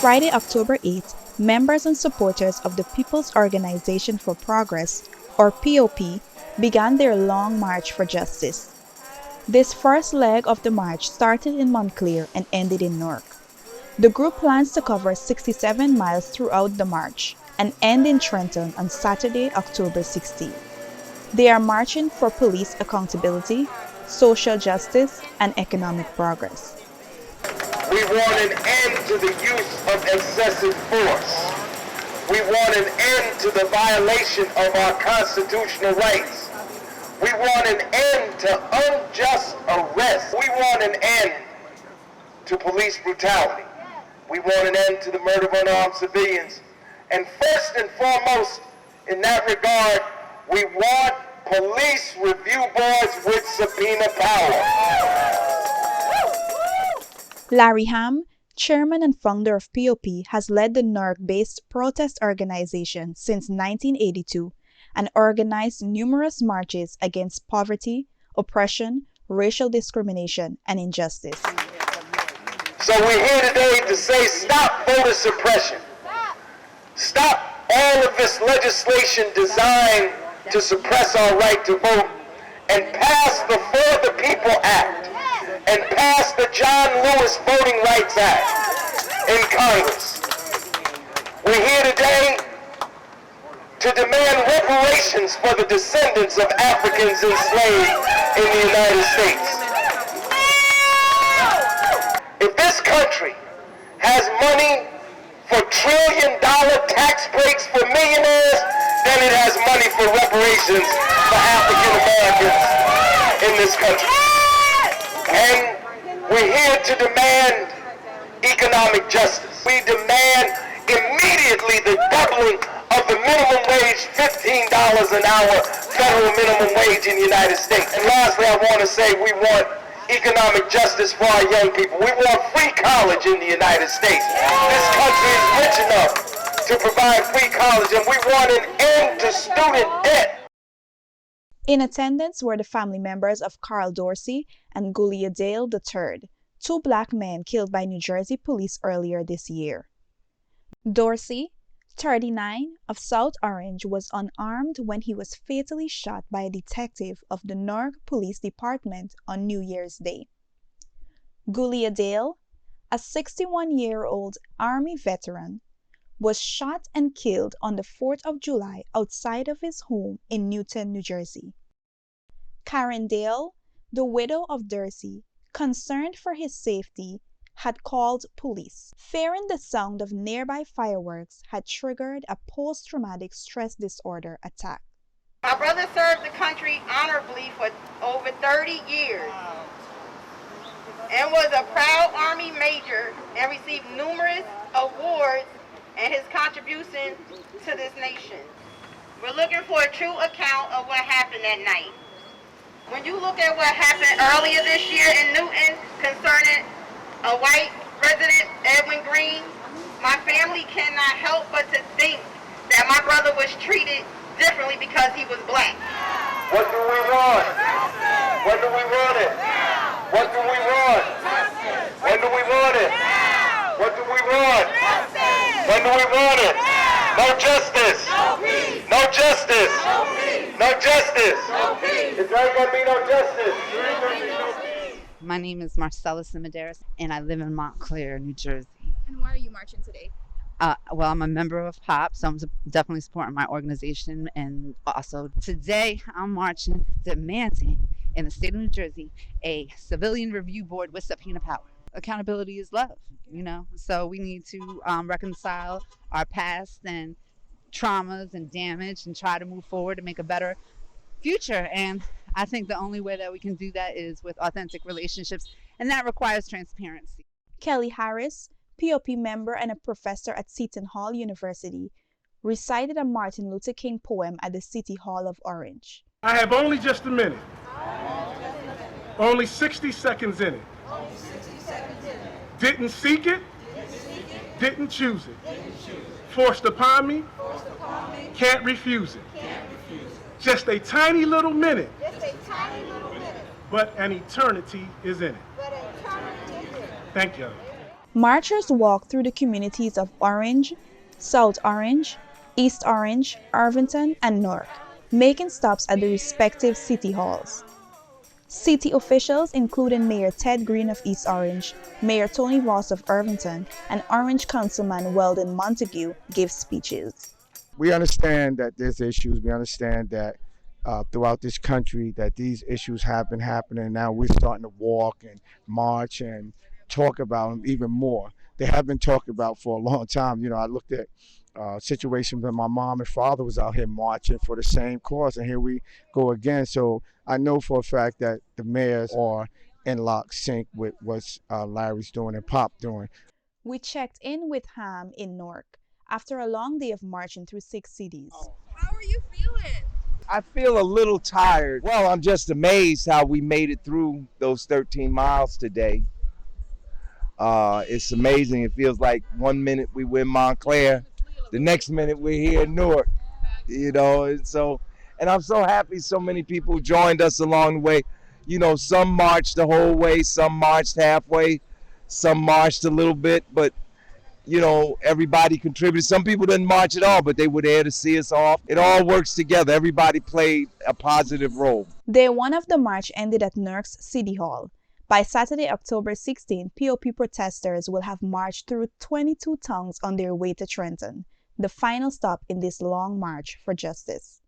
Friday, October 8th, members and supporters of the People's Organization for Progress, or POP, began their long march for justice. This first leg of the march started in Montclair and ended in Newark. The group plans to cover 67 miles throughout the march and end in Trenton on Saturday, October 16th. They are marching for police accountability, social justice, and economic progress. We want an end to the use of excessive force. We want an end to the violation of our constitutional rights. We want an end to unjust arrest. We want an end to police brutality. We want an end to the murder of unarmed civilians. And first and foremost, in that regard, we want police review boards with subpoena power. Larry Ham, chairman and founder of POP, has led the Newark-based protest organization since 1982 and organized numerous marches against poverty, oppression, racial discrimination, and injustice. So we're here today to say stop voter suppression. Stop all of this legislation designed to suppress our right to vote, and pass the For the People Act and pass the John Lewis Voting Rights Act in Congress. We're here today to demand reparations for the descendants of Africans enslaved in the United States. If this country has money for trillion-dollar tax breaks for millionaires, then it has money for reparations for African Americans in this country. And we're here to demand economic justice. We demand immediately the doubling of the minimum wage, $15 an hour, federal minimum wage in the United States. And lastly, I want to say we want economic justice for our young people. We want free college in the United States. This country is rich enough to provide free college, and we want an end to student debt. In attendance were the family members of Carl Dorsey and Gulia Dale III, two black men killed by New Jersey police earlier this year. Dorsey, 39, of South Orange, was unarmed when he was fatally shot by a detective of the Newark Police Department on New Year's Day. Gulia Dale, a 61-year-old Army veteran, was shot and killed on the 4th of July outside of his home in Newton, New Jersey. Karen Dale, the widow of Dorsey, concerned for his safety, had called police, fearing the sound of nearby fireworks had triggered a post-traumatic stress disorder attack. My brother served the country honorably for over 30 years and was a proud Army major and received numerous awards and his contribution to this nation. We're looking for a true account of what happened that night. When you look at what happened earlier this year in Newton concerning a white resident, Edwin Green, my family cannot help but to think that my brother was treated differently because he was black. What do we want? When do we want it? What do we want? When do we want it? What do we want? When do we want it? No justice. No justice. No justice. It's not going to be no justice. My name is Marcella Simaderis, and I live in Montclair, New Jersey. And why are you marching today? Well, I'm a member of POP, so I'm definitely supporting my organization. And also today, I'm marching demanding in the state of New Jersey a civilian review board with subpoena power. Accountability is love, so we need to reconcile our past and traumas and damage and try to move forward to make a better future. And I think the only way that we can do that is with authentic relationships, and that requires transparency. Kelly Harris, POP member and a professor at Seton Hall University, recited a Martin Luther King poem at the City Hall of Orange. I have only just a minute. Only 60 seconds in it. Didn't seek it. Didn't choose it. Forced upon me. Can't refuse it. Just a tiny little minute. But an eternity is in it. Thank you. Marchers walked through the communities of Orange, South Orange, East Orange, Irvington, and Newark, making stops at the respective city halls. City officials, including Mayor Ted Green of East Orange, Mayor Tony Voss of Irvington, and Orange Councilman Weldon Montague, gave speeches. We understand that there's issues. We understand that throughout this country that these issues have been happening. Now we're starting to walk and march and talk about them even more. They have been talked about for a long time. You know, I looked at situation when my mom and father was out here marching for the same cause, and here we go again. So I know for a fact that the mayors are in lock sync with what Larry's doing and Pop doing. We checked in with Ham in Newark after a long day of marching through 6 cities. How are you feeling? I feel a little tired. Well, I'm just amazed how we made it through those 13 miles today. It's amazing. It feels like 1 minute we were in Montclair, the next minute we're here in Newark, you know, and I'm so happy so many people joined us along the way. You know, some marched the whole way, some marched halfway, some marched a little bit, but you know, everybody contributed. Some people didn't march at all, but they were there to see us off. It all works together. Everybody played a positive role. Day 1 of the march ended at Newark's City Hall. By Saturday, October 16, POP protesters will have marched through 22 towns on their way to Trenton, the final stop in this long march for justice.